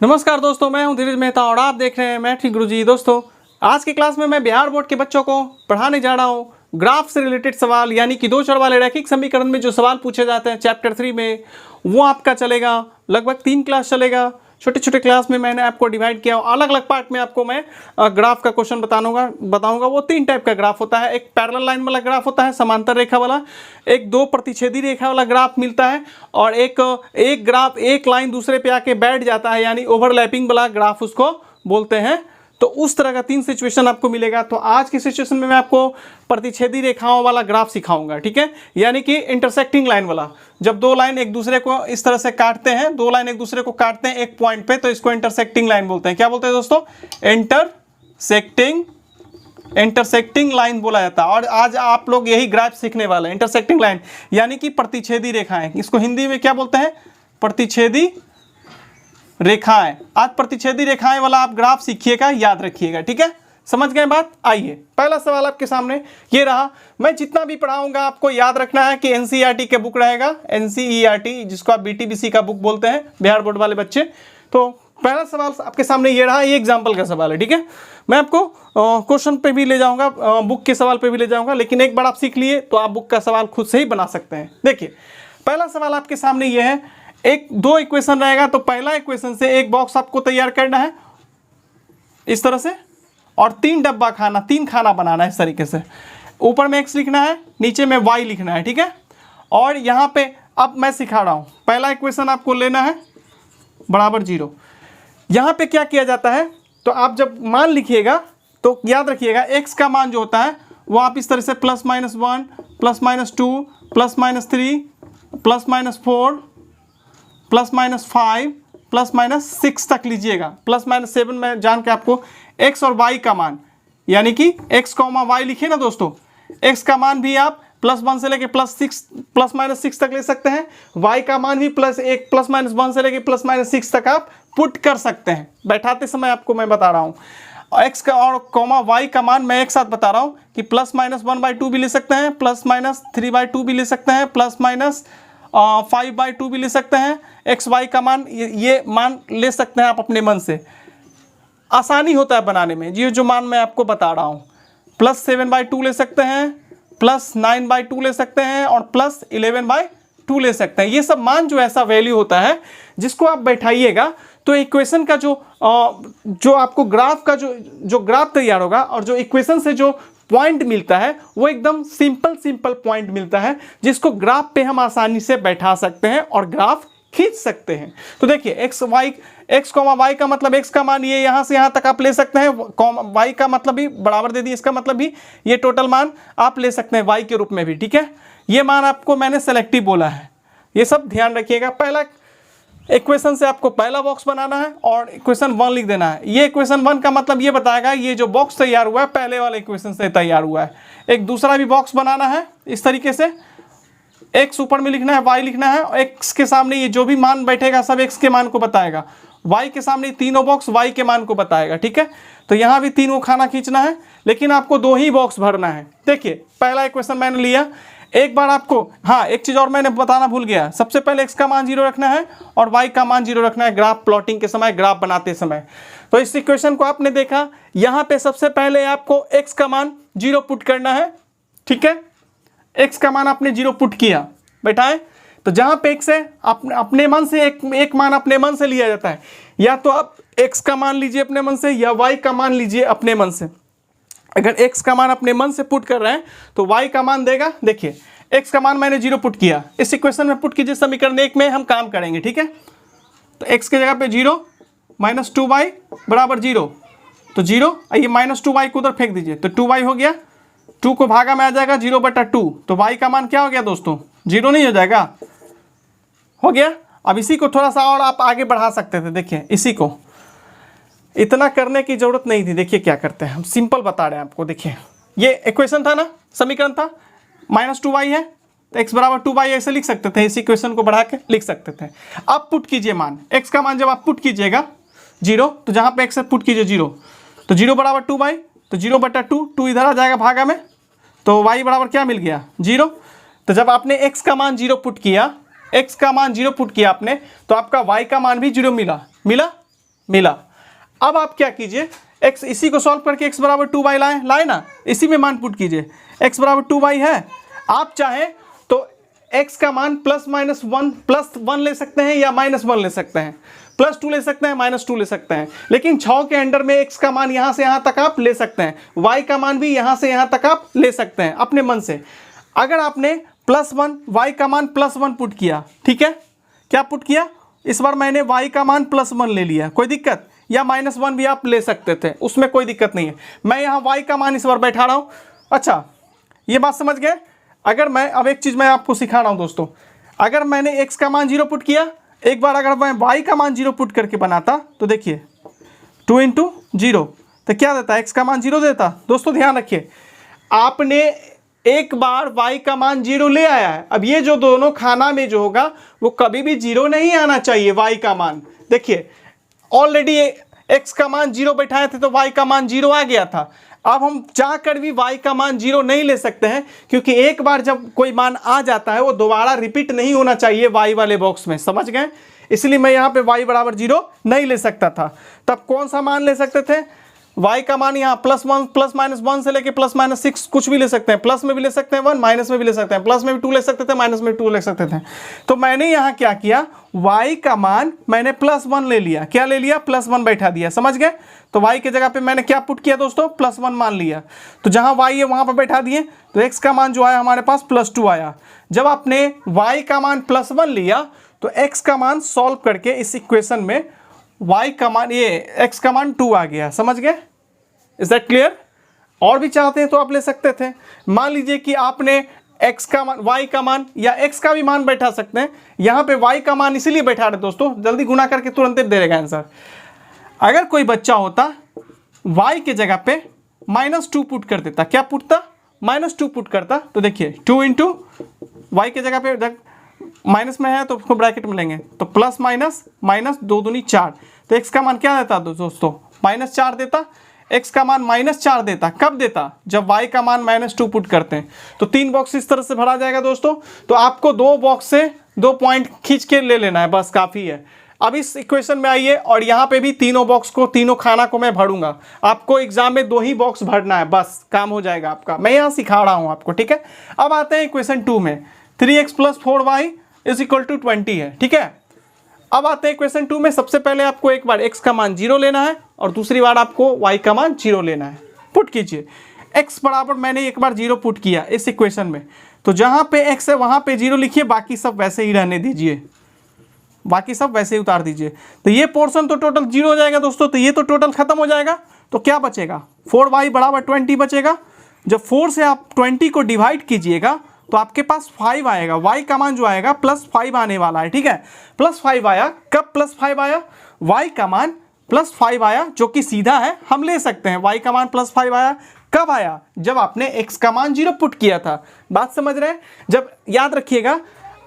नमस्कार दोस्तों, मैं हूं धीरज मेहता और आप देख रहे हैं मैथ गुरुजी। दोस्तों, आज की क्लास में मैं बिहार बोर्ड के बच्चों को पढ़ाने जा रहा हूं ग्राफ से रिलेटेड सवाल, यानी कि दो चर वाले रैखिक समीकरण में जो सवाल पूछे जाते हैं चैप्टर 3 में, वो आपका चलेगा। लगभग 3 क्लास चलेगा। छोटे छोटे क्लास में मैंने आपको डिवाइड किया, अलग अलग पार्ट में आपको मैं ग्राफ का क्वेश्चन बताऊंगा। वो 3 टाइप का ग्राफ होता है। एक पैरेलल लाइन वाला ग्राफ होता है, समांतर रेखा वाला। एक 2 प्रतिच्छेदी रेखा वाला ग्राफ मिलता है, और एक ग्राफ एक लाइन दूसरे पे आके बैठ जाता है, यानी ओवरलैपिंग वाला ग्राफ उसको बोलते हैं। तो उस तरह का 3 सिचुएशन आपको मिलेगा। तो आज की सिचुएशन में मैं आपको प्रतिच्छेदी रेखाओं वाला ग्राफ सिखाऊंगा, ठीक है, यानी कि इंटरसेक्टिंग लाइन वाला। जब 2 लाइन एक दूसरे को इस तरह से काटते हैं, 2 लाइन एक दूसरे को काटते हैं एक पॉइंट पे, तो इसको इंटरसेक्टिंग लाइन बोलते हैं। क्या बोलते हैं दोस्तों? इंटरसेक्टिंग लाइन बोला जाता है। और आज आप लोग यही ग्राफ सीखने वाले हैं, इंटरसेक्टिंग लाइन यानी कि प्रतिच्छेदी रेखाएं। इसको हिंदी में क्या बोलते हैं? प्रतिच्छेदी रेखाएं। आज प्रतिच्छेदी रेखाएं वाला आप ग्राफ सीखिएगा, याद रखिएगा, ठीक है। समझ गए बात? आइए, पहला सवाल आपके सामने ये रहा। मैं जितना भी पढ़ाऊंगा आपको याद रखना है कि एनसीईआरटी के बुक रहेगा, एनसीईआरटी जिसको आप बीटीबीसी का बुक बोलते हैं, बिहार बोर्ड वाले बच्चे। तो पहला सवाल आपके सामने ये रहा, ये एग्जाम्पल का सवाल है, ठीक है। मैं आपको क्वेश्चन पे भी ले जाऊंगा, बुक के सवाल पे भी ले जाऊंगा, लेकिन एक बार आप सीख लिए तो आप बुक का सवाल खुद से ही बना सकते हैं। देखिए, पहला सवाल आपके सामने ये है। 2 इक्वेशन रहेगा, तो पहला इक्वेशन से एक बॉक्स आपको तैयार करना है इस तरह से, और 3 डब्बा खाना, 3 खाना बनाना है इस तरीके से। ऊपर में x लिखना है, नीचे में y लिखना है, ठीक है। और यहाँ पे अब मैं सिखा रहा हूँ, पहला इक्वेशन आपको लेना है बराबर 0। यहाँ पे क्या किया जाता है, तो आप जब मान लिखिएगा तो याद रखिएगा x का मान जो होता है वो आप इस तरह से +-1, +-2, +-3, +-4, +-5, +-6 तक लीजिएगा। +-7 में जान के आपको x और y का मान, यानी कि x, y लिखिए ना दोस्तों। x का मान भी आप +1 से लेके +-6 तक ले सकते हैं। y का मान भी +1 +-1 से लेके +-6 तक आप पुट कर सकते हैं। बैठाते समय आपको मैं बता रहा हूँ। x का और y का मान मैं एक साथ बता रहा हूँ कि +-1/2 भी ले सकते हैं, +-3/2 भी ले सकते हैं, +-5/2 भी ले सकते हैं। x y का मान ये मान ले सकते हैं आप अपने मन से। आसानी होता है बनाने में, ये जो मान मैं आपको बता रहा हूँ। +7/2 ले सकते हैं, +9/2 ले सकते हैं, और +11/2 ले सकते हैं। ये सब मान जो ऐसा वैल्यू होता है जिसको आप बैठाइएगा तो इक्वेशन का जो आपको ग्राफ का जो ग्राफ तैयार होगा, और जो इक्वेशन से जो पॉइंट मिलता है वो एकदम सिंपल पॉइंट मिलता है, जिसको ग्राफ पे हम आसानी से बैठा सकते हैं और ग्राफ खींच सकते हैं। तो देखिए, x, y का मतलब x का मान ये यहाँ से यहाँ तक आप ले सकते हैं, y का मतलब भी बराबर दे दिए, इसका मतलब भी ये टोटल मान आप ले सकते हैं y के रूप में भी, ठीक है। ये मान आपको मैंने सेलेक्टिव बोला है, ये सब ध्यान रखिएगा। पहला इक्वेशन से आपको पहला बॉक्स बनाना है और इक्वेशन 1 लिख देना है। ये इक्वेशन 1 का मतलब ये बताएगा ये जो बॉक्स तैयार हुआ है पहले वाले इक्वेशन से तैयार हुआ है। एक दूसरा भी बॉक्स बनाना है इस तरीके से, x ऊपर में लिखना है, y लिखना है, और x के सामने ये जो भी मान बैठेगा सब x के मान को बताएगा, y के सामने तीनों बॉक्स y के मान को बताएगा, ठीक है। तो यहाँ भी 3 खाना खींचना है, लेकिन आपको 2 ही बॉक्स भरना है। देखिए, पहला इक्वेशन मैंने लिया। एक बार आपको, हाँ, एक चीज़ और मैंने बताना भूल गया। सबसे पहले x का मान 0 रखना है और y का मान 0 रखना है ग्राफ प्लॉटिंग के समय, ग्राफ बनाते समय। तो इस इक्वेशन को आपने देखा, यहाँ पे सबसे पहले आपको x का मान 0 पुट करना है, ठीक है। x का मान आपने 0 पुट किया, बैठाएं। तो जहाँ पे x है अपने मन से एक मान अपने मन से लिया जाता है, या तो आप x का मान लीजिए अपने मन से, या y का मान लीजिए अपने मन से। अगर x का मान अपने मन से पुट कर रहे हैं तो y का मान देगा। देखिए, x का मान मैंने 0 पुट किया, इस इक्वेशन में पुट कीजिए। समीकरण 1 में हम काम करेंगे, ठीक है। तो x की जगह पे 0, -2y बराबर 0, तो 0, ये -2y को उधर फेंक दीजिए, तो 2y हो गया। 2 को भागा में आ जाएगा 0/2, तो y का मान क्या हो गया दोस्तों? 0 नहीं हो जाएगा? हो गया। अब इसी को थोड़ा सा और आप आगे बढ़ा सकते थे। देखिए, इसी को इतना करने की जरूरत नहीं थी। देखिए क्या करते हैं, हम सिंपल बता रहे हैं आपको। देखिए, ये इक्वेशन था ना, समीकरण था, -2y है, तो x बराबर 2y ऐसे लिख सकते थे, इस इक्वेशन को बढ़ा के लिख सकते थे। अब पुट कीजिए मान, x का मान जब आप पुट कीजिएगा 0, तो जहाँ पे x है पुट कीजिए 0, तो 0 बराबर 2y, तो 0/2, 2 इधर आ जाएगा भागा में, तो y बराबर क्या मिल गया? 0। तो जब आपने x का मान 0 पुट किया, x का मान 0 पुट किया आपने, तो आपका y का मान भी 0 मिला। मिला। अब आप क्या कीजिए, x इसी को सॉल्व करके x बराबर 2y लाए ना, इसी में मान पुट कीजिए। x बराबर 2y है, आप चाहें तो x का मान +1 ले सकते हैं या -1 ले सकते हैं, +2 ले सकते हैं, -2 ले सकते हैं, लेकिन 6 के अंडर में x का मान यहाँ से यहाँ तक आप ले सकते हैं, y का मान भी यहाँ से यहाँ तक आप ले सकते हैं अपने मन से। अगर आपने +1 y का मान +1 पुट किया, ठीक है, क्या पुट किया, इस बार मैंने y का मान +1 ले लिया, कोई दिक्कत, या -1 भी आप ले सकते थे, उसमें कोई दिक्कत नहीं है। मैं यहाँ y का मान इस बार बैठा रहा हूँ। अच्छा, ये बात समझ गए। अगर मैं अब एक चीज़ मैं आपको सिखा रहा हूँ दोस्तों, अगर मैंने x का मान 0 पुट किया, एक बार अगर मैं y का मान 0 पुट करके बनाता तो देखिए 2 × 0 तो क्या देता, x का मान 0 देता। दोस्तों ध्यान रखिए, आपने एक बार y का मान 0 ले आया है, अब ये जो दोनों खाना में जो होगा वो कभी भी 0 नहीं आना चाहिए। y का मान देखिए, ऑलरेडी x का मान 0 बैठाए थे तो y का मान 0 आ गया था। अब हम चाहकर भी y का मान 0 नहीं ले सकते हैं, क्योंकि एक बार जब कोई मान आ जाता है वो दोबारा रिपीट नहीं होना चाहिए y वाले बॉक्स में, समझ गए। इसलिए मैं यहाँ पे y बराबर 0 नहीं ले सकता था। तब कौन सा मान ले सकते थे, y का मान यहाँ +1 ±1 से लेके +−6 कुछ भी ले सकते हैं, प्लस में भी ले सकते हैं 1, माइनस में भी ले सकते हैं, प्लस में भी 2 ले सकते थे, माइनस में भी 2 ले सकते थे। तो मैंने यहाँ क्या किया, y का मान मैंने +1 ले लिया, क्या ले लिया, +1 बैठा दिया, समझ गए। तो y के जगह पे मैंने क्या पुट किया दोस्तों, +1 मान लिया, तो जहाँ y है वहाँ पर बैठा दिए, तो x का मान जो आया हमारे पास +2 आया। जब आपने y का मान +1 लिया तो x का मान सॉल्व करके इस इक्वेशन में y का मान, ये x का मान 2 आ गया, समझ गए। Is that clear. और भी चाहते हैं तो आप ले सकते थे। मान लीजिए कि आपने x का मान, y का मान या x का भी मान बैठा सकते हैं। यहाँ पे y का मान इसीलिए बैठा रहे दोस्तों, जल्दी गुना करके तुरंत दे देगा आंसर। अगर कोई बच्चा होता y के जगह पे -2 पुट कर देता, क्या पुटता, -2 पुट करता, तो देखिए 2 × y के जगह पे माइनस में है तो उसको ब्रैकेट में लेंगे, तो प्लस माइनस माइनस 2 दूनी 4, तो x का मान क्या देता दोस्तों, -4 देता। x का मान -4 देता, कब देता, जब y का मान -2 पुट करते हैं। तो 3 बॉक्स इस तरह से भरा जाएगा दोस्तों। तो आपको 2 बॉक्स से 2 पॉइंट खींच के ले लेना है, बस काफ़ी है। अब इस इक्वेशन में आइए, और यहाँ पे भी तीनों बॉक्स को, तीनों खाना को मैं भरूंगा। आपको एग्जाम में 2 ही बॉक्स भरना है, बस काम हो जाएगा आपका। मैं यहाँ सिखा रहा हूँ आपको, ठीक है। अब आते हैं इक्वेशन 2 में, 3x + 4y = 20 है, ठीक है। अब आते हैं इक्वेशन 2 में। सबसे पहले आपको एक बार x का मान 0 लेना है और दूसरी बार आपको y का मान 0 लेना है। पुट कीजिए, x बराबर मैंने एक बार 0 पुट किया इस इक्वेशन में, तो जहाँ पे x है वहाँ पे 0 लिखिए, बाकी सब वैसे ही रहने दीजिए, बाकी सब वैसे ही उतार दीजिए। तो ये पोर्शन तो टोटल 0 हो जाएगा दोस्तों, तो ये तो टोटल खत्म हो जाएगा। तो क्या बचेगा, 4y बराबर 20 बचेगा। जब 4 से आप 20 को डिवाइड कीजिएगा तो आपके पास 5 आएगा, y का मान जो आएगा +5 आने वाला है, ठीक है। +5 आया, कब +5 आया, y का मान +5 आया, जो कि सीधा है, हम ले सकते हैं। y का मान +5 आया, कब आया, जब आपने x का मान 0 पुट किया था। बात समझ रहे हैं। जब याद रखिएगा,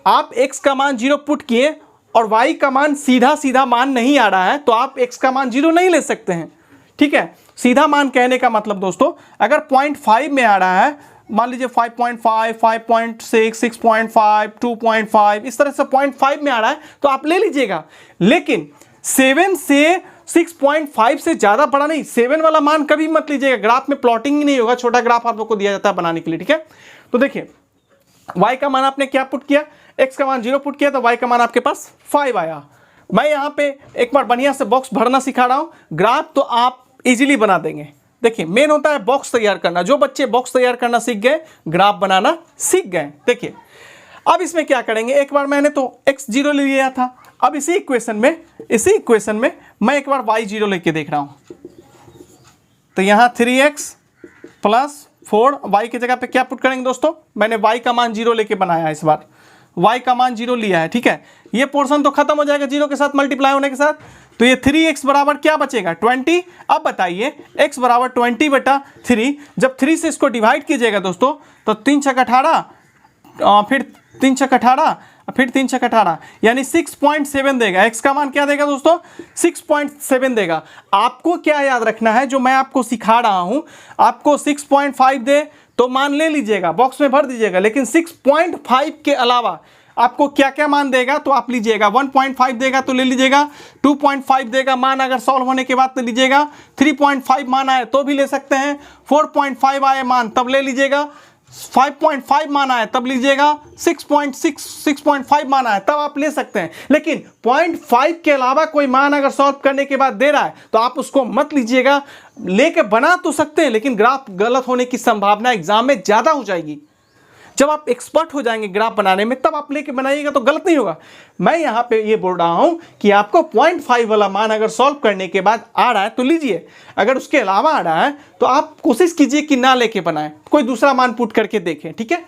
आप x का मान 0 पुट किए और y का मान सीधा सीधा मान नहीं आ रहा है, तो आप x का मान 0 नहीं ले सकते हैं, ठीक है। सीधा मान कहने का मतलब दोस्तों, अगर 0.5 में आ रहा है, मान लीजिए 5.5, 5.6, 6.5, 2.5, इस तरह से 0.5 में आ रहा है तो आप ले लीजिएगा। लेकिन 7 से 6.5 से ज़्यादा बड़ा नहीं, 7 वाला मान कभी मत लीजिएगा, ग्राफ में प्लॉटिंग ही नहीं होगा। छोटा ग्राफ आप लोग को दिया जाता है बनाने के लिए, ठीक है। तो देखिए, y का मान आपने क्या पुट किया, x का मान 0 पुट किया, तो y का मान आपके पास 5 आया। मैं यहाँ पे एक बार बढ़िया से बॉक्स भरना सिखा रहा हूँ, ग्राफ तो आप इजीली बना देंगे। देखिए, मेन होता है बॉक्स तैयार करना। जो बच्चे बॉक्स तैयार करना सीख गए, ग्राफ बनाना सीख गए। देखिए, अब इसमें क्या करेंगे, एक बार मैंने तो x 0 ले लिया था, अब इसी इक्वेशन में मैं एक बार y 0 लेके देख रहा हूं। तो यहां 3x + 4, y की जगह पे क्या पुट करेंगे दोस्तों, मैंने y का मान 0 लेके बनाया, इस बार y का मान 0 लिया है, ठीक है। ये पोर्शन तो खत्म हो जाएगा 0 के साथ मल्टीप्लाई होने के साथ, तो ये 3x बराबर क्या बचेगा, 20। अब बताइए, x बराबर 20/3, जब 3 से इसको डिवाइड कीजिएगा दोस्तों, तो 3 × 18, फिर 3 × 18, फिर 3 × 18, यानी 6.7 देगा। x का मान क्या देगा दोस्तों, 6.7 देगा। आपको क्या याद रखना है, जो मैं आपको सिखा रहा हूं, आपको 6.5 दे तो मान ले लीजिएगा, बॉक्स में भर दीजिएगा, लेकिन 6.5 के अलावा आपको क्या क्या मान देगा तो आप लीजिएगा। 1.5 देगा तो ले लीजिएगा, 2.5 देगा मान अगर सॉल्व होने के बाद तो लीजिएगा, 3.5 मान आए तो भी ले सकते हैं, 4.5 आए मान तब ले लीजिएगा, 5.5 मान आए तब लीजिएगा, 6.5 मान आए तब आप ले सकते हैं। लेकिन 0.5 के अलावा कोई मान अगर सॉल्व करने के बाद दे रहा है तो आप उसको मत लीजिएगा। लेके बना तो सकते हैं लेकिन ग्राफ गलत होने की संभावना एग्जाम में ज़्यादा हो जाएगी। जब आप एक्सपर्ट हो जाएंगे ग्राफ बनाने में तब आप लेके बनाइएगा तो गलत नहीं होगा। मैं यहाँ पे ये बोल रहा हूँ कि आपको 0.5 वाला मान अगर सॉल्व करने के बाद आ रहा है तो लीजिए, अगर उसके अलावा आ रहा है तो आप कोशिश कीजिए कि ना लेके बनाएं, कोई दूसरा मान पुट करके देखें, ठीक है।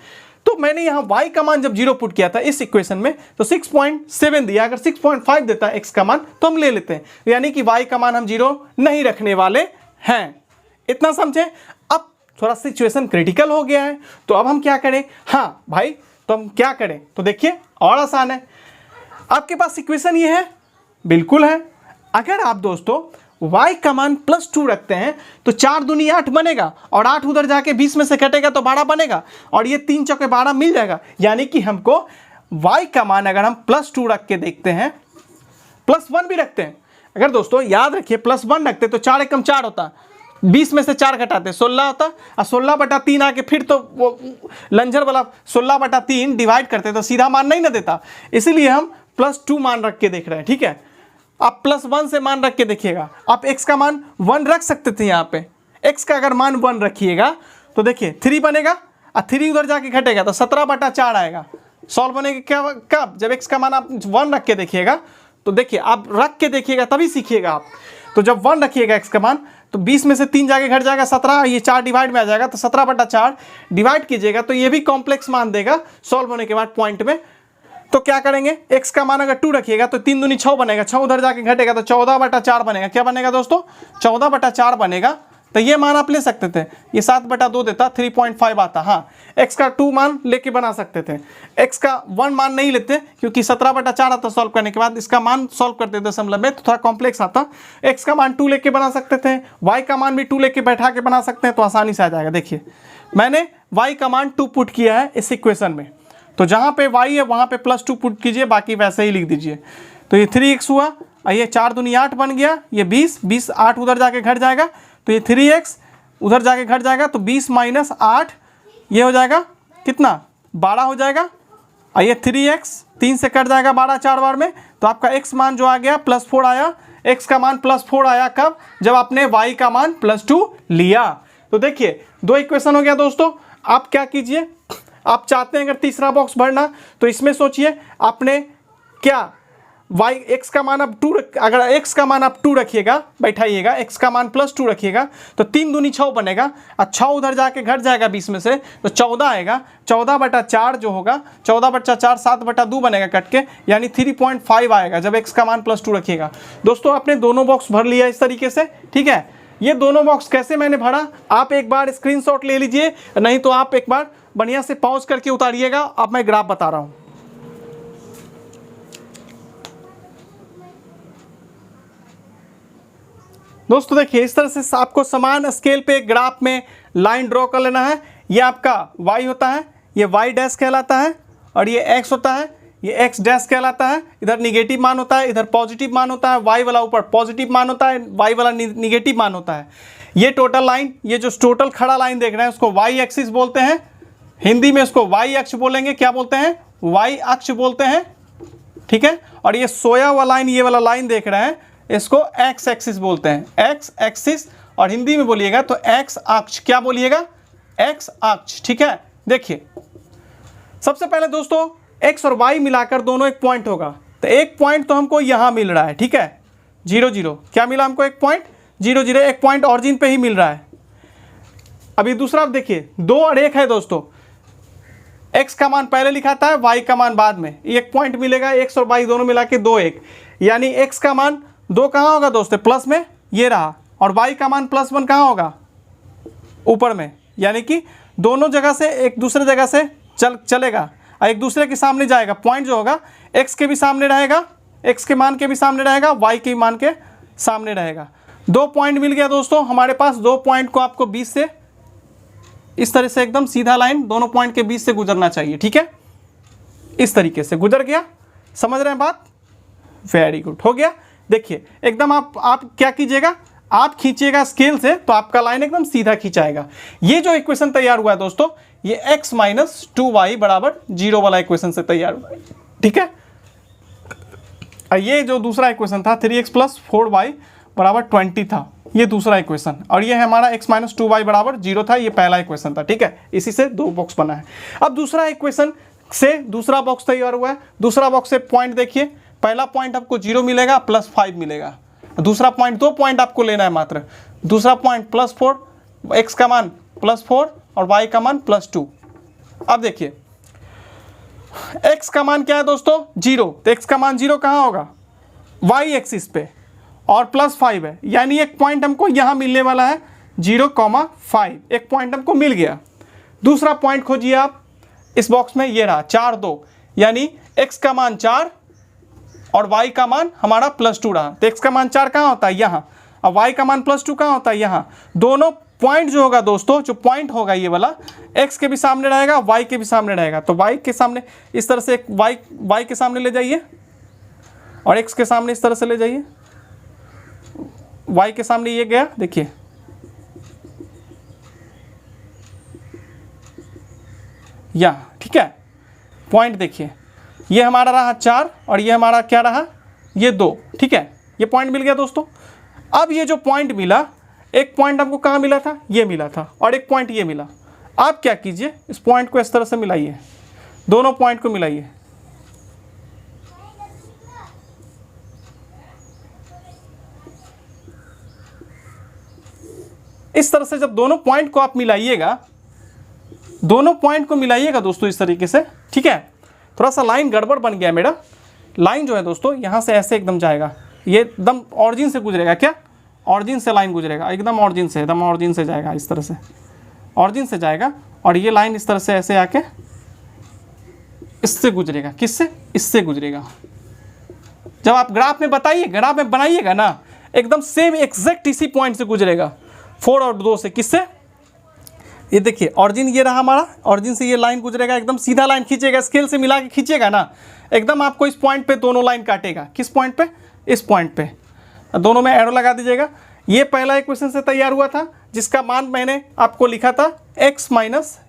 तो मैंने यहाँ y का मान जब 0 पुट किया था इस इक्वेशन में तो 6.7 दिया, अगर 6.5 देता है x का मान तो हम ले लेते हैं, यानी कि y का मान हम 0 नहीं रखने वाले हैं। इतना समझे। अब थोड़ा सिचुएशन क्रिटिकल हो गया है तो अब हम क्या करें, हाँ भाई तो हम क्या करें, तो देखिए और आसान है। आपके पास इक्वेशन ये है, बिल्कुल है। अगर आप दोस्तों y का मान +2 रखते हैं तो 4 दूनी 8 बनेगा और 8 उधर जाके 20 में से कटेगा तो 12 बनेगा और ये 3 चौके 12 मिल जाएगा। यानी कि हमको y का मान अगर हम +2 रख के देखते हैं, +1 भी रखते हैं, अगर दोस्तों याद रखिए +1 रखते तो 4 एकम 4 होता, 20 में से 4 घटाते 16 होता और 16/3 आके फिर तो वो लंजर वाला 16/3 डिवाइड करते तो सीधा मान नहीं ना देता, इसीलिए हम +2 मान रख के देख रहे हैं, ठीक है। आप +1 से मान रख के देखिएगा। आप x का मान 1 रख सकते थे, यहाँ पे x का अगर मान 1 रखिएगा तो देखिए 3 बनेगा और 3 उधर जाके घटेगा तो 17/4 आएगा। सॉल्व होने के क्या कब, जब x का मान आप 1 रख के देखिएगा तो देखिए आप रख के देखिएगा तभी सीखिएगा आप। तो जब 1 रखिएगा x का मान तो 20 में से 3 जाके घट जाएगा 17, ये 4 डिवाइड में आ जाएगा तो 17/4 डिवाइड कीजिएगा तो ये भी कॉम्प्लेक्स मान देगा सॉल्व होने के बाद पॉइंट में। तो क्या करेंगे, x का मान अगर 2 रखिएगा तो 3 दूनी 6 बनेगा, 6 उधर जाके घटेगा तो 14/4 बनेगा। क्या बनेगा दोस्तों, 14/4 बनेगा। तो ये मान आप ले सकते थे, ये 7/2 देता, 3.5 आता। हाँ x का 2 मान लेके बना सकते थे, x का 1 मान नहीं लेते क्योंकि 17/4 आता सॉल्व करने के बाद, इसका मान सॉल्व करते थे दशमलव में तो थोड़ा कॉम्प्लेक्स आता। x का मान 2 लेके बना सकते थे, y का मान भी 2 लेके बैठा के बना सकते हैं तो आसानी से आ जाएगा। देखिए मैंने y का मान 2 पुट किया है इस इक्वेशन में, तो जहाँ पे y है वहाँ पे +2 पुट कीजिए, बाकी वैसे ही लिख दीजिए। तो ये 3x हुआ और ये 4 दूनी 8 बन गया, ये 20 8 उधर जाके घट जाएगा तो ये 3x उधर जाके घट जाएगा तो 20 - 8 ये हो जाएगा कितना, 12 हो जाएगा। और ये 3x 3 से कट जाएगा 12 4 बार में, तो आपका x मान जो आ गया +4 आया। x का मान +4 आया कब, जब आपने y का मान +2 लिया। तो देखिए 2 इक्वेशन हो गया दोस्तों। आप क्या कीजिए, आप चाहते हैं अगर तीसरा बॉक्स भरना तो इसमें सोचिए आपने क्या x का मान आप 2, अगर x का मान आप 2 रखिएगा, बैठाइएगा x का मान +2 रखिएगा तो 3 दूनी 6 बनेगा और 6 उधर जाके घट जाएगा 20 में से तो 14 आएगा। 14/4 जो होगा 14/4 7/2 बनेगा कट के, यानी 3.5 आएगा जब x का मान +2 रखिएगा। दोस्तों आपने दोनों बॉक्स भर लिया इस तरीके से, ठीक है। ये दोनों बॉक्स कैसे मैंने भरा आप एक बार स्क्रीनशॉट ले लीजिए, नहीं तो आप एक बार बढ़िया से पॉज करके उतारिएगा। अब मैं ग्राफ बता रहा हूँ। दोस्तों देखिए इस तरह से आपको समान स्केल पे ग्राफ में लाइन ड्रॉ कर लेना है। ये आपका y होता है, ये y डैश कहलाता है, और ये x होता है, ये x डैश कहलाता है। इधर निगेटिव मान होता है, इधर पॉजिटिव मान होता है, y वाला ऊपर पॉजिटिव मान होता है, y वाला निगेटिव मान होता है। ये टोटल लाइन, ये जो टोटल खड़ा लाइन देख रहे हैं उसको y एक्सिस बोलते हैं, हिंदी में उसको y अक्ष बोलेंगे। क्या बोलते हैं, y अक्ष बोलते हैं, ठीक है। और ये सोया हुआ लाइन, ये वाला लाइन देख रहे हैं, इसको x एक्सिस बोलते हैं, x एक्सिस। और हिंदी में बोलिएगा तो x अक्ष, क्या बोलिएगा, x अक्ष, ठीक है। देखिए सबसे पहले दोस्तों x और y मिलाकर दोनों एक पॉइंट होगा, तो एक पॉइंट तो हमको यहाँ मिल रहा है, ठीक है, 0 0। क्या मिला हमको, एक पॉइंट 0 0, एक पॉइंट ऑरिजिन पे ही मिल रहा है। अभी दूसरा आप देखिए 2 और 1 है दोस्तों, x का मान पहले लिखा था, y का मान बाद में, एक पॉइंट मिलेगा, x और y दोनों मिला के 2 1, यानी x का मान 2 कहाँ होगा दोस्तों, प्लस में, ये रहा, और y का मान +1 कहाँ होगा, ऊपर में, यानी कि दोनों जगह से एक दूसरे जगह से चलेगा और एक दूसरे के सामने जाएगा। पॉइंट जो होगा x के भी सामने रहेगा, x के मान के भी सामने रहेगा, y के मान के सामने रहेगा। 2 पॉइंट मिल गया दोस्तों हमारे पास। 2 पॉइंट को आपको 20 से इस तरह से एकदम सीधा लाइन दोनों पॉइंट के बीच से गुजरना चाहिए, ठीक है। इस तरीके से गुजर गया। समझ रहे हैं बात? वेरी गुड, हो गया। देखिए एकदम आप क्या कीजिएगा, आप खींचिएगा स्केल से तो आपका लाइन एकदम सीधा खींचाएगा। ये जो इक्वेशन तैयार हुआ है दोस्तों, ये x माइनस 2y बराबर 0 वाला इक्वेशन से तैयार हुआ है, ठीक है। और ये जो दूसरा इक्वेशन था 3x प्लस 4y बराबर 20 था, ये दूसरा इक्वेशन। और ये हमारा x माइनस 2y बराबर 0 था, ये पहला इक्वेशन था, ठीक है। इसी से दो बॉक्स बना है। अब दूसरा इक्वेशन से दूसरा बॉक्स तैयार हुआ है। दूसरा बॉक्स से पॉइंट देखिए, पहला पॉइंट आपको 0 मिलेगा, प्लस 5 मिलेगा। दूसरा पॉइंट, 2 पॉइंट आपको लेना है मात्र। दूसरा पॉइंट प्लस 4, x का मान प्लस 4 और y का मान प्लस 2। अब देखिए x का मान क्या है दोस्तों, 0, तो x का मान 0 कहाँ होगा, y एक्सिस पे, और प्लस 5 है, यानी एक पॉइंट हमको यहाँ मिलने वाला है 0,5। एक पॉइंट हमको मिल गया। दूसरा पॉइंट खोजिए आप इस बॉक्स में, ये रहा 4, 2, यानी x का मान 4 और y का मान हमारा प्लस 2 रहा। तो x का मान 4 कहाँ होता है, यहाँ, और y का मान प्लस 2 कहाँ होता है, यहाँ। दोनों पॉइंट जो होगा दोस्तों, जो पॉइंट होगा ये वाला, x के भी सामने रहेगा, y के भी सामने रहेगा। तो y के सामने इस तरह से y के सामने ले जाइए और x के सामने इस तरह से ले जाइए। y के सामने ये गया, देखिए यहाँ, ठीक है। पॉइंट देखिए, ये हमारा रहा 4 और ये हमारा क्या रहा, ये 2, ठीक है। ये पॉइंट मिल गया दोस्तों। अब ये जो पॉइंट मिला, एक पॉइंट हमको कहाँ मिला था, ये मिला था, और एक पॉइंट ये मिला। आप क्या कीजिए, इस पॉइंट को इस तरह से मिलाइए, दोनों पॉइंट को मिलाइए। इस तरह से जब दोनों पॉइंट को आप मिलाइएगा, दोनों पॉइंट को मिलाइएगा दोस्तों इस तरीके से, ठीक है। थोड़ा सा लाइन गड़बड़ बन गया मेरा। लाइन जो है दोस्तों यहाँ से ऐसे एकदम जाएगा, ये एकदम ऑरिजिन से गुजरेगा, क्या ऑरिजिन से लाइन गुजरेगा, एकदम ऑरिजिन से, एकदम ऑरिजिन से जाएगा, इस तरह से ऑरिजिन से जाएगा। और ये लाइन इस तरह से ऐसे आके इससे गुजरेगा, किससे, इससे गुजरेगा। जब आप ग्राफ में बताइए, ग्राफ में बनाइएगा ना, एकदम सेम एग्जैक्ट इसी पॉइंट से गुजरेगा, 4 और 2 से। किससे, ये देखिए ऑरिजिन ये रहा हमारा, ऑरिजिन से ये लाइन गुजरेगा, एकदम सीधा लाइन खींचेगा, स्केल से मिला के खींचेगा ना, एकदम आपको इस पॉइंट पे दोनों लाइन काटेगा। किस पॉइंट पे, इस पॉइंट पे। दोनों में एरो लगा दीजिएगा। ये पहला इक्वेशन से तैयार हुआ था, जिसका मान मैंने आपको लिखा था x माइनस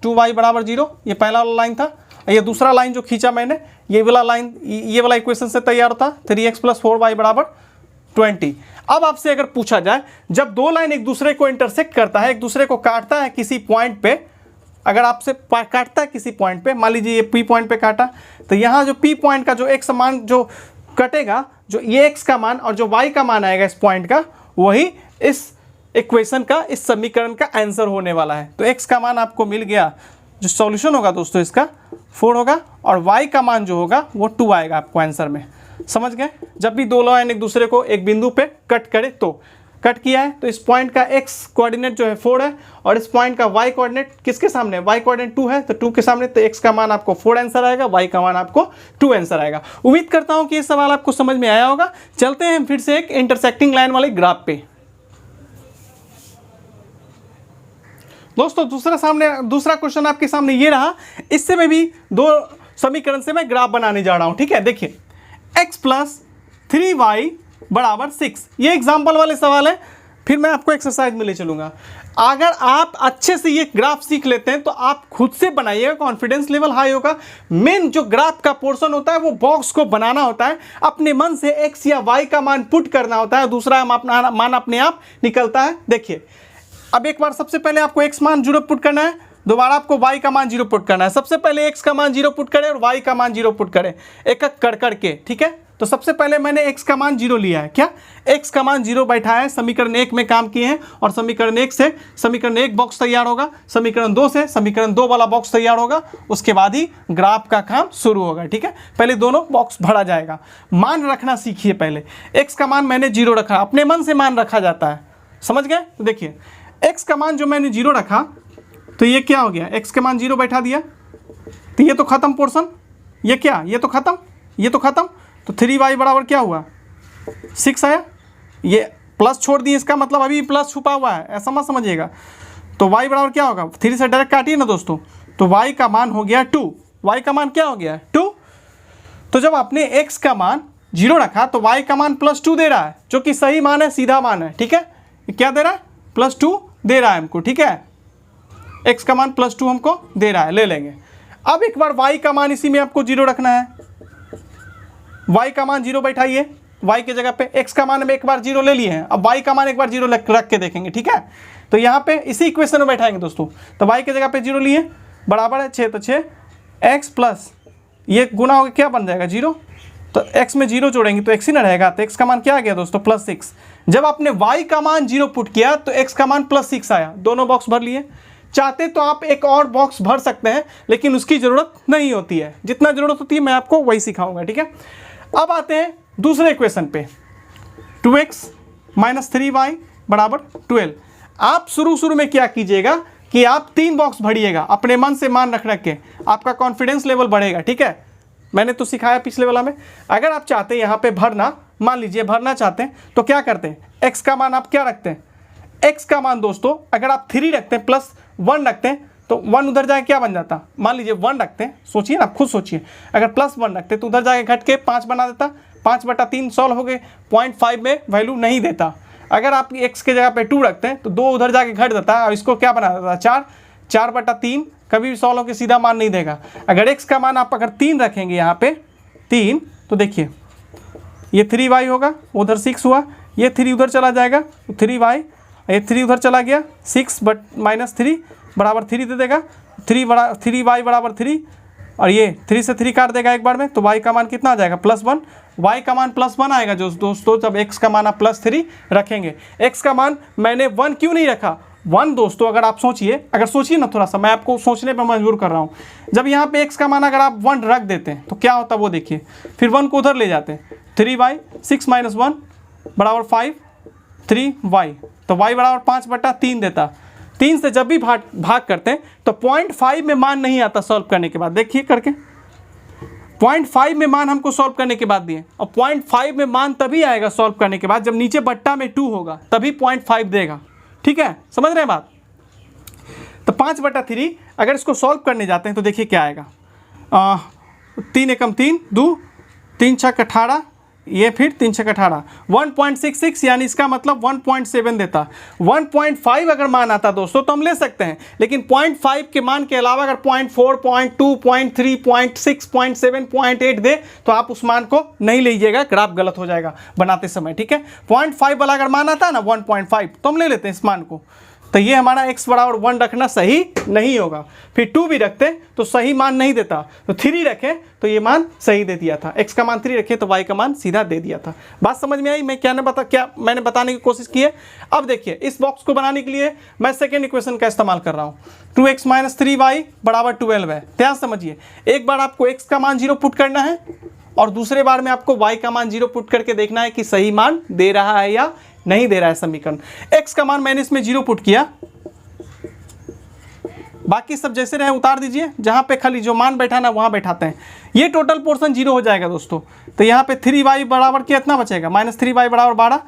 2y बराबर 0, ये पहला वाला लाइन था। ये दूसरा लाइन जो खींचा मैंने, ये वाला लाइन, ये वाला इक्वेशन से तैयार होता 3x प्लस 4y बराबर 20। अब आपसे अगर पूछा जाए, जब दो लाइन एक दूसरे को इंटरसेक्ट करता है, एक दूसरे को काटता है किसी पॉइंट पे, अगर आपसे काटता है किसी पॉइंट पे, मान लीजिए ये P पॉइंट पे काटा, तो यहाँ जो P पॉइंट का जो x मान जो कटेगा, जो ये x का मान और जो y का मान आएगा इस पॉइंट का, वही इस इक्वेशन का, इस समीकरण का आंसर होने वाला है। तो x का मान आपको मिल गया, जो सॉल्यूशन होगा दोस्तों इसका 4 होगा, और y का मान जो होगा वो 2 आएगा आपको आंसर में। समझ गए? जब भी दो लाइन एक दूसरे को एक बिंदु पे कट करे, तो कट किया है तो इस पॉइंट का x कोऑर्डिनेट जो है 4 है, और इस पॉइंट का y कोऑर्डिनेट किसके सामने, y कोऑर्डिनेट 2 है, तो 2 के सामने, तो x का मान आपको 4 आंसर आएगा, y का मान आपको 2 आंसर आएगा। उम्मीद करता हूं कि ये सवाल आपको समझ में आया होगा। चलते हैं फिर से एक इंटरसेक्टिंग लाइन वाले ग्राफ पे। दोस्तों दूसरा क्वेश्चन आपके सामने ये रहा। इससे मैं भी दो समीकरण से मैं ग्राफ बनाने जा रहा हूं, ठीक है। देखिए x प्लस 3y बराबर 6, ये एग्जाम्पल वाले सवाल है, फिर मैं आपको एक्सरसाइज में ले चलूंगा। अगर आप अच्छे से ये ग्राफ सीख लेते हैं तो आप खुद से बनाइएगा, कॉन्फिडेंस लेवल हाई होगा। मेन जो ग्राफ का पोर्शन होता है वो बॉक्स को बनाना होता है, अपने मन से x या y का मान पुट करना होता है, दूसरा मान अपने आप निकलता है। देखिए अब एक बार सबसे पहले आपको x मान 0 पुट करना है, दोबारा आपको y का मान 0 पुट करना है। सबसे पहले x का मान 0 पुट करें और y का मान 0 पुट करें, एक एक कर करके, ठीक है। तो सबसे पहले मैंने x का मान 0 लिया है, क्या x का मान 0 बैठा है, समीकरण 1 में काम किए हैं, और समीकरण 1 से समीकरण 1 बॉक्स तैयार होगा, समीकरण 2 से समीकरण 2 वाला बॉक्स तैयार होगा, उसके बाद ही ग्राफ का काम शुरू होगा, ठीक है। पहले दोनों बॉक्स भरा जाएगा। मान रखना सीखिए पहले। x का मान मैंने 0 रखा, अपने मन से मान रखा जाता है, समझ गए। तो देखिए x का मान जो मैंने 0 रखा, तो ये क्या हो गया, x का मान 0 बैठा दिया, तो ये तो खत्म पोर्शन, ये क्या, ये तो खत्म, ये तो खत्म। तो 3y बराबर क्या हुआ, 6 आया, ये प्लस छोड़ दिए, इसका मतलब अभी प्लस छुपा हुआ है, ऐसा मत समझिएगा। तो y बराबर क्या होगा, 3 से डायरेक्ट काटिए ना दोस्तों, तो y का मान हो गया 2। y का मान क्या हो गया 2। तो जब आपने x का मान 0 रखा तो y का मान +2 दे रहा है, जो कि सही मान है, सीधा मान है। ठीक है, क्या दे रहा है +2 दे रहा है हमको। ठीक है, x का मान +2 हमको दे रहा है, ले लेंगे। अब एक बार y का मान इसी में आपको 0 रखना है, y का मान 0 बैठाइए, y के जगह पे x का मान में एक बार 0 ले लिए हैं, अब y का मान एक बार 0 रख के देखेंगे। ठीक है, तो यहाँ पे इसी इक्वेशन में बैठाएंगे दोस्तों। तो y के जगह पे 0 लिए, बराबर है 6, तो 6 x प्लस ये गुना होकर क्या बन जाएगा 0, तो x में 0 जोड़ेंगे तो x ही ना रहेगा। तो x का मान क्या आ गया दोस्तों +6। जब आपने y का मान 0 पुट किया तो x का मान +6 आया, दोनों बॉक्स भर लिए। चाहते तो आप एक और बॉक्स भर सकते हैं, लेकिन उसकी ज़रूरत नहीं होती है, जितना ज़रूरत होती है मैं आपको वही सिखाऊंगा। ठीक है, अब आते हैं दूसरे इक्वेशन पे, 2x - 3y = 12। आप शुरू में क्या कीजिएगा कि आप 3 बॉक्स भरिएगा अपने मन से मान रख के, आपका कॉन्फिडेंस लेवल बढ़ेगा। ठीक है, मैंने तो सिखाया पिछले वाला में। अगर आप चाहते हैं यहाँ पे भरना, मान लीजिए भरना चाहते हैं तो क्या करते हैं, x का मान आप क्या रखते हैं, x का मान दोस्तों अगर आप 3 रखते हैं +1 रखते हैं तो 1 उधर जाके क्या बन जाता, मान लीजिए 1 रखते हैं, सोचिए ना, खुद सोचिए, अगर +1 रखते तो उधर जाके घट के 5 बना देता, 5/3 सॉल्व हो गए, 0.5 में वैल्यू नहीं देता। अगर आप x के जगह पे 2 रखते हैं तो 2 उधर जाके घट जाता है और इसको क्या बना देता, 4, 4/3 कभी भी सॉल्व होकर सीधा मान नहीं देगा। अगर x का मान आप अगर 3 रखेंगे यहाँ पे 3, तो देखिए ये 3y होगा, उधर 6 हुआ, ये 3 उधर चला जाएगा 3y, ये 3 उधर चला गया, 6 - 3 बराबर 3 दे देगा, 3y बराबर 3, और ये 3 से 3 काट देगा एक बार में, तो y का मान कितना आ जाएगा +1। y का मान +1 आएगा जो दोस्तों जब x का मान आप +3 रखेंगे। x का मान मैंने 1 क्यों नहीं रखा, 1 दोस्तों अगर आप सोचिए, अगर सोचिए ना थोड़ा सा, मैं आपको सोचने पर मजबूर कर रहा हूँ। जब यहाँ पे x का मान अगर आप 1 रख देते हैं तो क्या होता है वो देखिए, फिर 1 को उधर ले जाते हैं, 3y 6 - 1 बराबर 5, 3y, तो y बराबर 5/3 देता। 3 से जब भी भाग करते हैं तो 0.5 में मान नहीं आता सॉल्व करने के बाद, देखिए करके 0.5 में मान हमको सॉल्व करने के बाद दिए, और 0.5 में मान तभी आएगा सॉल्व करने के बाद जब नीचे बट्टा में 2 होगा, तभी 0.5 देगा। ठीक है, समझ रहे हैं बात। तो 5/3 अगर इसको सॉल्व करने जाते हैं तो देखिए क्या आएगा, 3 एकम 3, 2, 3 छक 18, ये फिर 3 छक 18, 1.66 यानी इसका मतलब 1.7 देता। 1.5 अगर मान आता दोस्तों तो हम ले सकते हैं, लेकिन 0.5 के मान के अलावा अगर 0.4, 0.2, 0.3, 0.6, 0.7, 0.8 दे तो आप उस मान को नहीं लीजिएगा, ग्राफ गलत हो जाएगा बनाते समय। ठीक है, 0.5 वाला अगर मान आता है ना 1.5 तो हम ले लेते हैं इस मान को। तो ये हमारा x बराबर 1 रखना सही नहीं होगा। फिर 2 भी रखते तो सही मान नहीं देता, तो 3 रखें तो ये मान सही दे दिया था, x का मान 3 रखे तो y का मान सीधा दे दिया था। बात समझ में आई मैं क्या मैंने बताने की कोशिश की है। अब देखिए इस बॉक्स को बनाने के लिए मैं सेकेंड इक्वेशन का इस्तेमाल कर रहा हूँ, 2x - 3y बराबर 12 है। ध्यान समझिए, एक बार आपको x का मान 0 पुट करना है और दूसरे बार में आपको y का मान 0 पुट करके देखना है कि सही मान दे रहा है या नहीं दे रहा है समीकरण। x का मान मैंने इसमें 0 पुट किया, बाकी सब जैसे रहे उतार दीजिए, जहां पे खाली जो मान बैठाना वहां बैठाते हैं। ये टोटल पोर्शन 0 हो जाएगा दोस्तों। तो यहाँ पे 3y बराबर कितना बचेगा, -3y बराबर 12,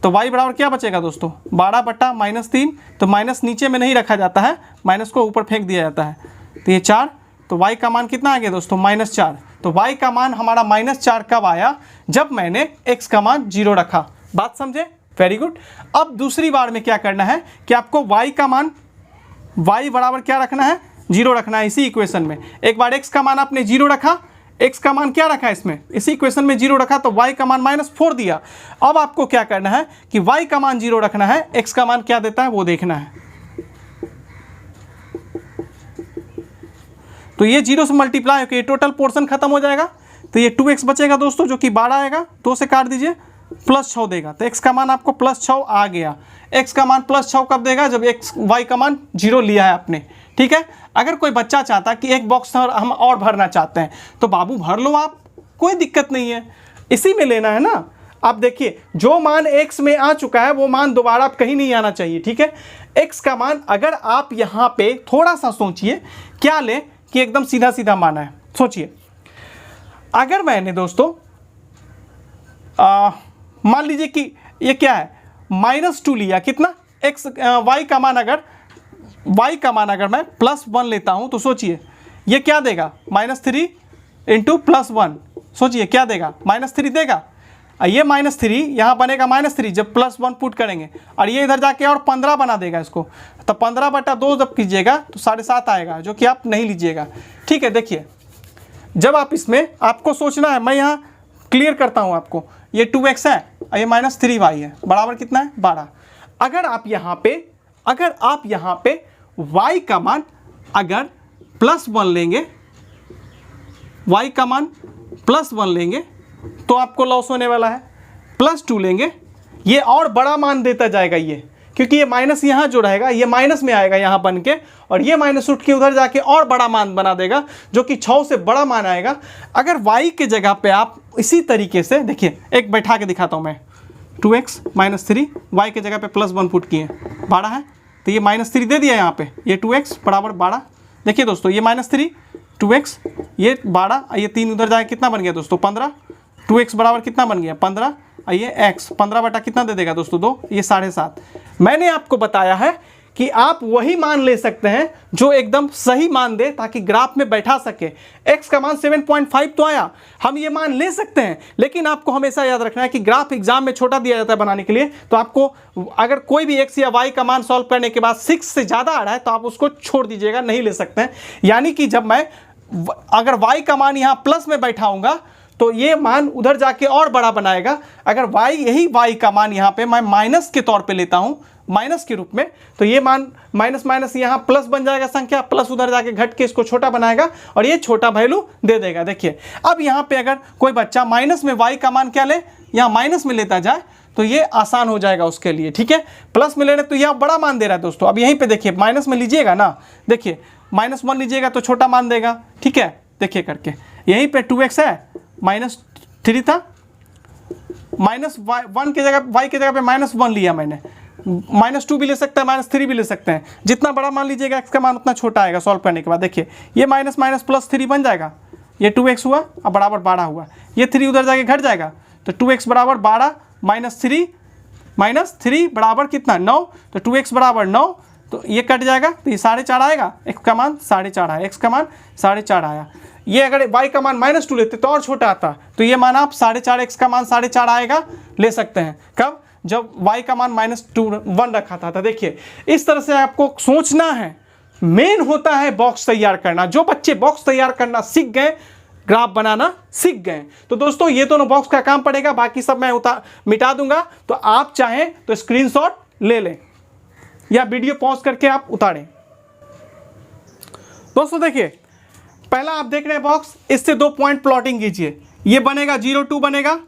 तो y बराबर क्या बचेगा दोस्तों 12/-3, तो माइनस नीचे में नहीं रखा जाता है, माइनस को ऊपर फेंक दिया जाता है, तो ये 4, तो y का मान कितना आ गया दोस्तों -4। तो y का मान हमारा -4 कब आया, जब मैंने x का मान 0 रखा। बात समझे, वेरी गुड। अब दूसरी बार में क्या करना है कि आपको y का मान y बराबर क्या रखना है 0 रखना है इसी इक्वेशन में। एक बार x का मान आपने 0 रखा, x का मान क्या रखा है इसमें इसी इक्वेशन में 0 रखा, तो y का मान -4 दिया। अब आपको क्या करना है कि y का मान 0 रखना है, x का मान क्या देता है वो देखना है। तो ये 0 से मल्टीप्लाई होकर ये टोटल पोर्शन खत्म हो जाएगा, तो ये 2x बचेगा दोस्तों जो कि 12 आएगा, 2 से काट दीजिए, +6 देगा। तो x का मान आपको +6 आ गया। x का मान +6 कब देगा, जब y का मान 0 लिया है आपने। ठीक है, अगर कोई बच्चा चाहता कि एक बॉक्स हम और भरना चाहते हैं तो बाबू भर लो आप, कोई दिक्कत नहीं है, इसी में लेना है ना। आप देखिए जो मान x में आ चुका है वो मान दोबारा आप कहीं नहीं आना चाहिए। ठीक है, x का मान अगर आप यहाँ पे थोड़ा सा सोचिए क्या ले कि एकदम सीधा सीधा माना है। सोचिए अगर मैंने दोस्तों मान लीजिए कि ये क्या है -2 लिया, कितना y का मान अगर y का मान अगर मैं +1 लेता हूँ तो सोचिए ये क्या देगा, -3 इंटू +1, सोचिए क्या देगा, -3 देगा। ये -3 यहाँ बनेगा -3 जब +1 पुट करेंगे, और ये इधर जाके और 15 बना देगा इसको, तो 15/2 जब कीजिएगा तो 7.5 आएगा, जो कि आप नहीं लीजिएगा। ठीक है, देखिए जब आप इसमें आपको सोचना है, मैं यहाँ क्लियर करता हूँ आपको, ये 2x है और ये -3y है, बराबर कितना है 12। अगर आप यहाँ पे y का मान अगर +1 लेंगे, y का मान +1 लेंगे तो आपको लॉस होने वाला है। +2 लेंगे, ये और बड़ा मान देता जाएगा ये, क्योंकि ये माइनस यहाँ जो रहेगा ये माइनस में आएगा यहाँ बन के, और ये माइनस उठ के उधर जाके और बड़ा मान बना देगा, जो कि 6 से बड़ा मान आएगा। अगर y के जगह पे आप इसी तरीके से देखिए, एक बैठा के दिखाता हूँ मैं, 2x -3 y के जगह पे +1 पुट किए, 12 है तो ये -3 दे दिया यहाँ पे, ये 2x बराबर 12। देखिए दोस्तों ये -3 2x ये 12, ये 3 उधर जाके कितना बन गया दोस्तों 15, 2x बराबर कितना बन गया 15, और ये x 15 कितना दे देगा दोस्तों 2, ये 7.5। मैंने आपको बताया है कि आप वही मान ले सकते हैं जो एकदम सही मान दे, ताकि ग्राफ में बैठा सके। x का मान 7.5 तो आया, हम ये मान ले सकते हैं, लेकिन आपको हमेशा याद रखना है कि ग्राफ एग्जाम में छोटा दिया जाता है बनाने के लिए, तो आपको अगर कोई भी x या y का मान सॉल्व करने के बाद 6 से ज़्यादा आ रहा है तो आप उसको छोड़ दीजिएगा, नहीं ले सकते हैं। यानी कि जब मैं अगर y का मान यहाँ प्लस में बैठाऊंगा तो ये मान उधर जाके और बड़ा बनाएगा। अगर यही y का मान यहाँ पे मैं माइनस के तौर पे लेता हूँ, माइनस के रूप में, तो ये मान माइनस माइनस यहाँ प्लस बन जाएगा संख्या, प्लस उधर जाके घट के इसको छोटा बनाएगा और ये छोटा वैल्यू दे देगा। देखिए अब यहाँ पे अगर कोई बच्चा माइनस में y का मान क्या ले, यहाँ माइनस में लेता जाए तो ये आसान हो जाएगा उसके लिए। ठीक है, प्लस में ले रहे तो यह बड़ा मान दे रहा है दोस्तों। अब यहीं पे देखिए माइनस में लीजिएगा ना, देखिए -1 लीजिएगा तो छोटा मान देगा। ठीक है, देखिए करके यहीं पे 2x है, -3 था, -1 की जगह y की जगह पे -1 लिया मैंने, -2 भी ले सकते हैं, -3 भी ले सकते हैं। जितना बड़ा मान लीजिएगा x का मान उतना छोटा आएगा सॉल्व करने के बाद। देखिए ये माइनस माइनस +3 बन जाएगा, ये 2x हुआ अब बराबर 12 हुआ, ये 3 उधर जाके घट जाएगा तो 2x बराबर 12 -3 बराबर कितना 9, तो 2x बराबर 9, तो ये कट जाएगा तो ये 4.5 आएगा, x का मान 4.5 आया, x का मान 4.5 आया। ये अगर y का मान -2 लेते तो और छोटा आता, तो ये मान आप 4.5 x का मान 4.5 आएगा ले सकते हैं। कब, जब y का मान -1 रखा था। तो देखिए इस तरह से आपको सोचना है। मेन होता है बॉक्स तैयार करना। जो बच्चे बॉक्स तैयार करना सीख गए, ग्राफ बनाना सीख गए, तो दोस्तों ये दोनों बॉक्स का काम पड़ेगा, बाकी सब मैं मिटा दूंगा। तो आप चाहें तो स्क्रीनशॉट ले लें या वीडियो पॉज करके आप उतारें। दोस्तों देखिए पहला आप देख रहे हैं बॉक्स, इससे 2 पॉइंट प्लॉटिंग कीजिए। ये बनेगा 0 2 बनेगा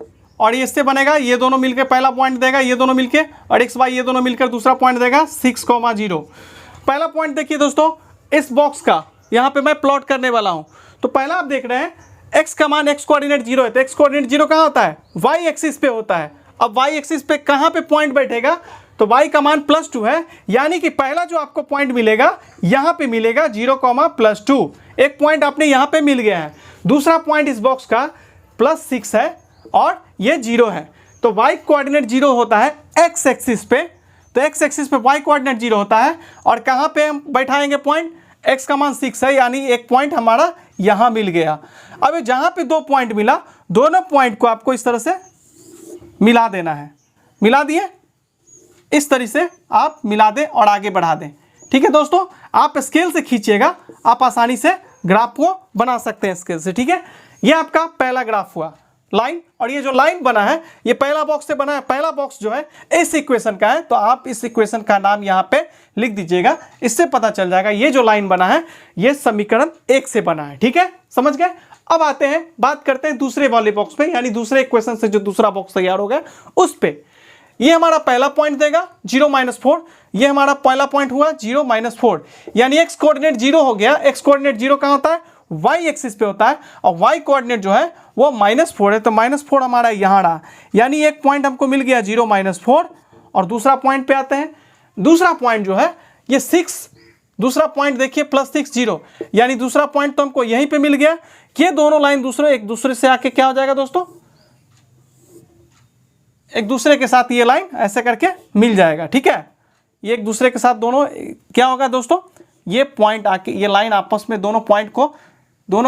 और इससे बनेगा, ये दोनों मिलकर पहला पॉइंट देगा, ये दोनों मिलकर, और x y ये दोनों मिलकर दूसरा पॉइंट देगा 6,0। पहला पॉइंट देखिए दोस्तों, इस बॉक्स का यहाँ पे मैं प्लॉट करने वाला हूँ। तो पहला आप देख रहे हैं x का मान x कोऑर्डिनेट 0 है, तो x कोऑर्डिनेट 0 कहाँ होता है, y एक्सिस पे होता है। अब y एक्सिस पे कहाँ पे पॉइंट बैठेगा, तो y का मान +2 है, यानी कि पहला जो आपको पॉइंट मिलेगा यहाँ पे मिलेगा 0,+2, एक पॉइंट आपने यहाँ पे मिल गया है। दूसरा पॉइंट इस बॉक्स का +6 है और ये 0 है, तो y कोऑर्डिनेट 0 होता है x एक्सिस पे, तो x एक्सिस पे y कोऑर्डिनेट 0 होता है। और कहाँ पे हम बैठाएंगे पॉइंट, x का मान 6 है, यानी एक पॉइंट हमारा यहाँ मिल गया। अब जहाँ पे 2 पॉइंट मिला, दोनों पॉइंट को आपको इस तरह से मिला देना है। मिला दिए, इस तरह से आप मिला दें और आगे बढ़ा दें। ठीक है दोस्तों, आप स्केल से खींचिएगा, आप आसानी से ग्राफ को बना सकते हैं स्केल से। ठीक है, ये आपका पहला ग्राफ हुआ लाइन, और ये जो लाइन बना है ये पहला बॉक्स से बना है। पहला बॉक्स जो है इस इक्वेशन का है, तो आप इस इक्वेशन का नाम यहाँ पे लिख दीजिएगा, इससे पता चल जाएगा ये जो लाइन बना है ये समीकरण 1 से बना है। ठीक है, समझ गए। अब आते हैं, बात करते हैं दूसरे वाले बॉक्स पे, यानी दूसरे इक्वेशन से जो दूसरा बॉक्स तैयार हो गया उस पे। ये हमारा पहला पॉइंट देगा 0-4, ये हमारा पहला पॉइंट हुआ 0-4, यानी x कोऑर्डिनेट 0 हो गया। x कोऑर्डिनेट 0 कहाँ होता है, y एक्सिस पे होता है, और y कोऑर्डिनेट जो है वो -4 है, तो -4 हमारा यहाँ रहा, यानी एक पॉइंट हमको मिल गया 0-4। और दूसरा पॉइंट पे आते हैं, दूसरा पॉइंट जो है ये 6, दूसरा पॉइंट देखिए +6 0, यानी दूसरा पॉइंट तो हमको यहीं पे मिल गया। ये दोनों लाइन एक दूसरे से आके क्या हो जाएगा दोस्तों, एक दूसरे के साथ ये लाइन ऐसे करके मिल जाएगा। ठीक है, ये एक दूसरे के साथ दोनों क्या होगा दोस्तों, ये पॉइंट आके ये लाइन आपस में दोनों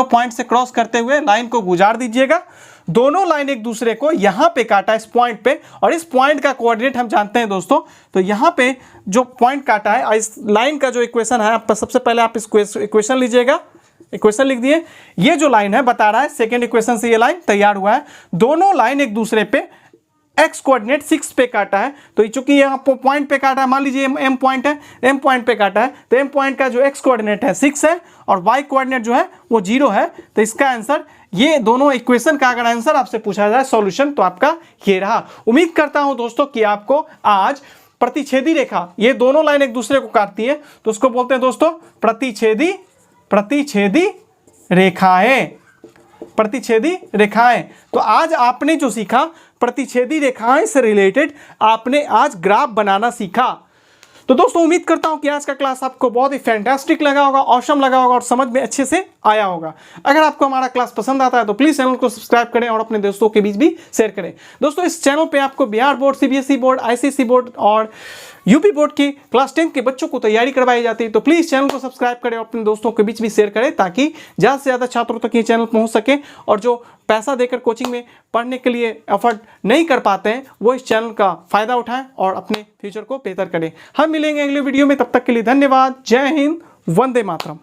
पॉइंट से क्रॉस करते हुए लाइन को गुजार दीजिएगा। दोनों लाइन एक दूसरे को यहां पे काटा इस पॉइंट पे, और इस पॉइंट का कोऑर्डिनेट हम जानते हैं दोस्तों। तो यहां पे जो पॉइंट काटा है, इस लाइन का जो इक्वेशन है, आप सबसे पहले आप इस इक्वेशन लीजिएगा, इक्वेशन लिख दिए। ये जो लाइन है बता रहा है सेकेंड इक्वेशन से ये लाइन तैयार हुआ है, दोनों लाइन एक दूसरे पे एक्स कोऑर्डिनेट 6 पे काटा है। तो चूंकि यहाँ पॉइंट पे काटा है, मान लीजिए एम पॉइंट है, एम पॉइंट पे काटा है, तो एम पॉइंट का जो एक्स कोऑर्डिनेट है 6 है और वाई कोऑर्डिनेट जो है वो 0 है। तो इसका आंसर, ये दोनों इक्वेशन का अगर आंसर आपसे पूछा जाए सॉल्यूशन, तो आपका ये रहा। उम्मीद करता हूं दोस्तों कि आपको आज प्रतिच्छेदी रेखा, ये दोनों लाइन एक दूसरे को काटती है तो उसको बोलते हैं दोस्तों प्रतिच्छेदी रेखाएं, प्रतिच्छेदी रेखाएं। तो आज आपने जो सीखा, प्रतिच्छेदी रेखाएं से रिलेटेड आपने आज ग्राफ बनाना सीखा। तो दोस्तों उम्मीद करता हूं कि आज का क्लास आपको बहुत ही फैंटास्टिक लगा होगा, ऑसम लगा होगा और समझ में अच्छे से आया होगा। अगर आपको हमारा क्लास पसंद आता है तो प्लीज चैनल को सब्सक्राइब करें और अपने दोस्तों के बीच भी शेयर करें। दोस्तों इस चैनल पे आपको Bihar board, CBSE board, ICSE board और यूपी बोर्ड की क्लास 10 के बच्चों को तैयारी करवाई जाती है। तो प्लीज चैनल को सब्सक्राइब करें और अपने दोस्तों के बीच भी शेयर करें, ताकि ज़्यादा से ज़्यादा छात्रों तक ये चैनल पहुंच सके, और जो पैसा देकर कोचिंग में पढ़ने के लिए एफर्ट नहीं कर पाते हैं वो इस चैनल का फायदा उठाएं और अपने फ्यूचर को बेहतर करें। हम मिलेंगे अगले वीडियो में, तब तक के लिए धन्यवाद। जय हिंद, वंदे मातरम।